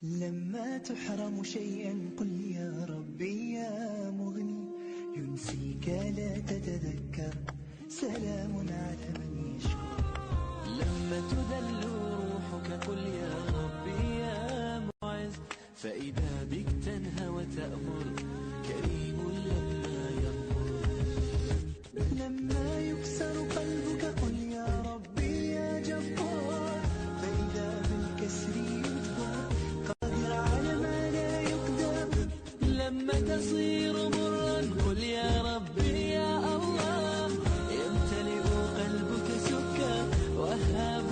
لما تحرم شيئا قل يا ربي يا مغني، ينسيك لا تتذكر، سلام على من يشكر. لما تذل روحك قل يا ربي يا معز، فإذا بك تنهى وتأمر، كريم لما يغفر. لما يكسر قلبك قل يا ربي يا جبار، فإذا بالكسر يجبر، قادر على ما لا يقدر. لما تصير مرا قل يا ربي يا الله، يمتلئ قلبك سكر وهاب.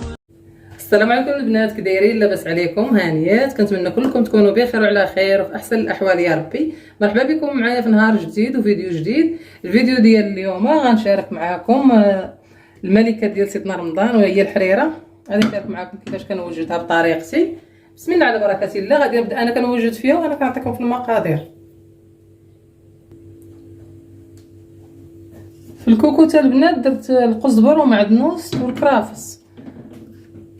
السلام عليكم البنات، كي دايرين؟ لاباس عليكم؟ هانيات، كنتمنى كلكم تكونوا بخير وعلى خير وفي احسن الاحوال يا ربي. مرحبا بكم معايا في نهار جديد وفيديو جديد. الفيديو ديال اليوم غنشارك معكم الملكه ديال سيدنا رمضان وهي الحريره. غادي نشارك معكم كيفاش كنوجدها بطريقتي. بسم الله على بركه الله. غادي نبدا انا كنوجد فيها وانا كنعطيكم في المقادير. في الكوكوطه البنات درت القزبر ومعدنوس والكرافس.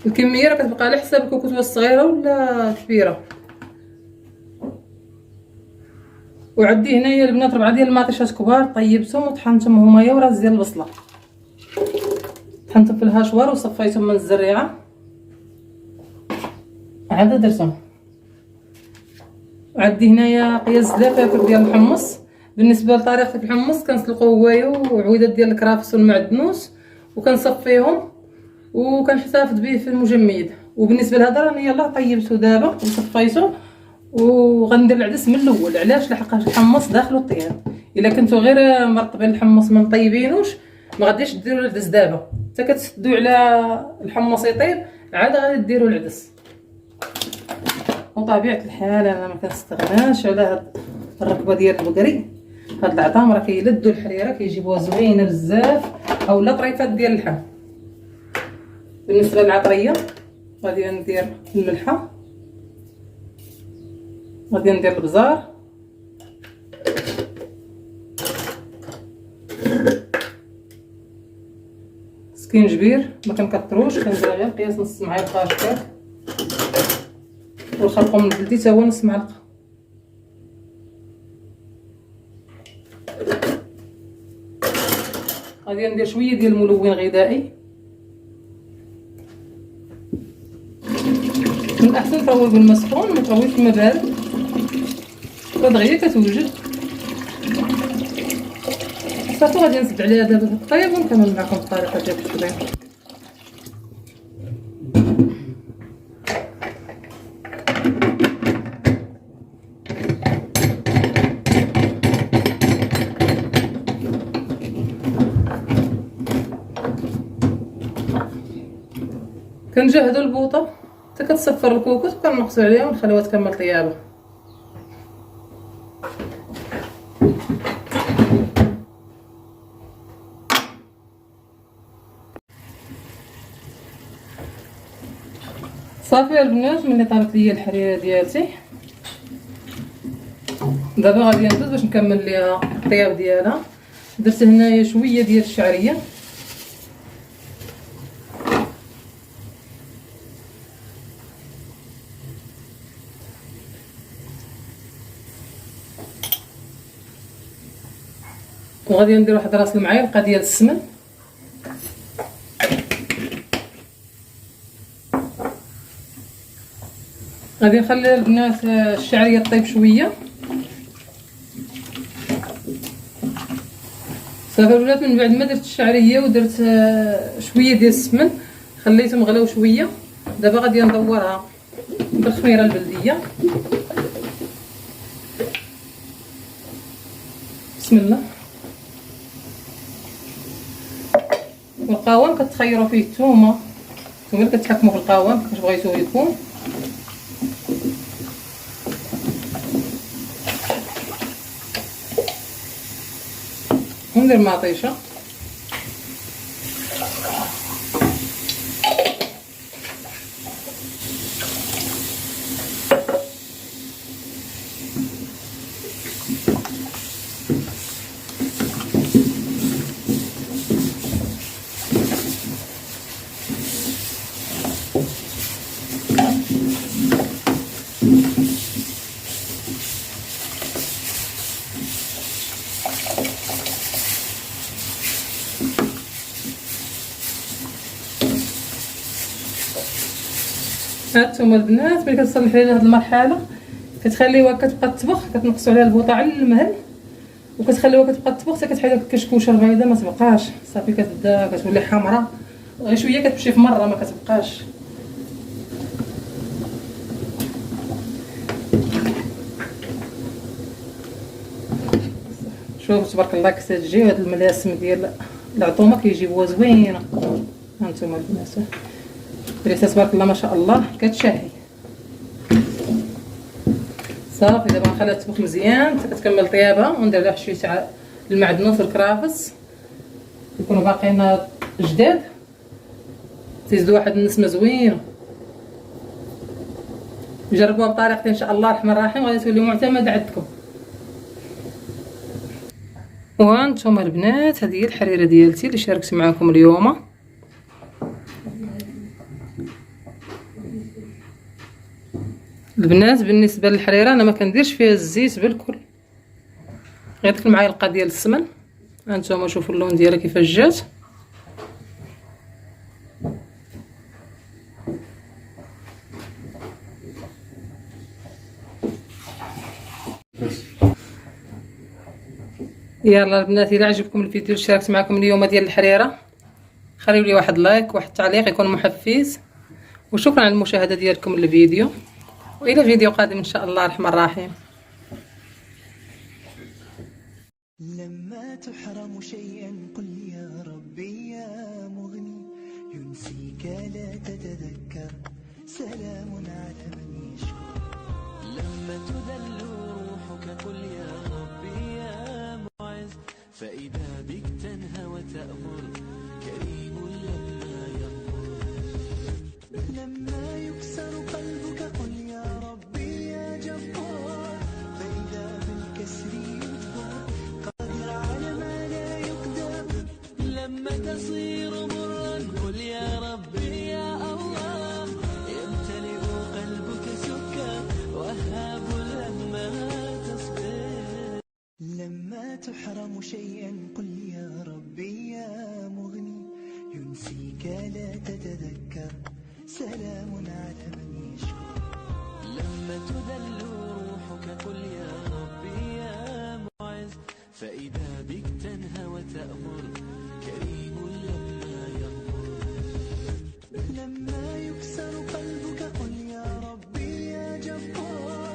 الكميه راه كتبقى على حساب الكوكوطه الصغيره ولا كبيره. وعندي هنايا البنات 4 ديال المطيشات كبار، طيبتهم وطحنتهم هما وراس ديال البصله، طحنتهم في الهاشوار وصفيتهم من الزريعه عاد درتهم. وعندي هنايا قياس دافاكر ديال الحمص. بالنسبه لطريقه الحمص كنسلقو هوايو وعويدات ديال الكرافس والمعدنوس وكنصفيهم وكنحتفظ به في المجمد. وبالنسبه لهذا راني يلاه طيبته دابا وصفيته وغندير العدس من الاول. علاش؟ لحقاش الحمص داخلو الطياب. الا كنتو غير مرطبين الحمص ما مطيبينوش ما غاديش ديروا العدس دابا، حتى كتسدوا على الحمص يطيب عاد غادي ديروا العدس. وطبيعه الحال انا ما كنستغناش على هاد الركبه ديال البقري. هاد العظام راه كيلدوا الحريره، كيجيبوها زوينه بزاف، اولا طريفات ديال اللحم. بالنسبه للعطريه غادي ندير الملحه، غادي ندير البزار، سكينجبير ما كنكثروش، كندير غير قياس نص معلقه هكاك، والخرقوم البلدي تا هو نص معلقه. غادي ندير شويه ديال الملون غذائي. من الاحسن تروج بالماء سخون، ما تروجش بالماء بارد، دغيا كتوجد صافي. غادي نسد عليها دابا الطيب ونكمل معكم الطريقه ديال التحضير. كنجهدوا البوطه حتى كتصفر الكوكوط وكنقصوا عليها ونخليوها تكمل طيابه. صافي البنات، ملي طابت ليا الحريره ديالتي دابا غادي ندوز باش نكمل ليها الطياب ديالها. درت هنايا شويه ديال الشعريه، وغادي ندير واحد راس المعالقه ديال السمن. غادي نخلي البنات الشعريه طيب شويه. صافي البنات، من بعد ما درت الشعريه ودرت شويه ديال السمن خليتهم غلاو شويه. دابا غادي ندورها بالخميره البلديه. بسم الله. والقوام كتخيروا فيه الثومه، نتوما اللي كتحكموا في القوام كيفاش بغيتوه يكون. وندير مطيشه. هانتوما البنات ملي كتصلحي لهاد المرحله كتخليوها كتبقى تطبخ، كتنقصوا عليها البوطه على المهل وكتخليوها كتبقى تطبخ حتى كتحيد داك الكشكوشه البيضاء ما تبقاش، صافي كتبدا كتولي حمراء غير شويه كتمشي في مره ما كتبقاش. شوف تبارك الله كتجي هاد الملاسم ديال العطومه كيجيبوها زوينه. هانتوما البنات ريحتها تبارك الله ما شاء الله كتشهي. صافي دابا نخليها تطبخ مزيان حتى كتكمل طيابها وندير لها شويه تاع المعدنوس والكرافس يكونوا باقيين جداد تيزيدوا واحد النسمه زوينه. جربوها بطريقتي ان شاء الله الرحمن الرحيم غادي تولي معتمده عندكم. وهانتوما البنات هذه هي الحريره ديالتي اللي شاركت معكم اليوم. البنات بالنسبه للحريره انا ما كنديرش فيها الزيت بالكل، غير ديك المعالقه ديال السمن. هانتوما شوفوا اللون ديالها كيفاش جات. يلا البنات الى عجبكم الفيديو اللي شاركت معكم اليوم ديال الحريره خليوا لي واحد لايك واحد تعليق يكون محفز، وشكرا على المشاهده ديالكم للفيديو، والى فيديو قادم ان شاء الله الرحمن الرحيم. لما تحرم شيئا قل يا ربي يا مغني ينسيك لا تتذكر سلام على من يشكر. لما تذل روحك قل يا ربي يا معز فإذا بك تنهى وتأمر كريم لما يأمر. لما يكسر قلبك قل يا ربي يا جبار فإذا بالكسر يجبر قادر على ما لا يقدر. لما تصير مرا قل يا ربي يا الله يمتلئ قلبك سكا وهاب لما تصبر. لما تحرم شيئا قل يا ربي يا مغني ينسيك لا تتذكر سلام على من يشكر. لما تذل روحك قل يا ربي يا معز فإذا بك تنهى وتأمر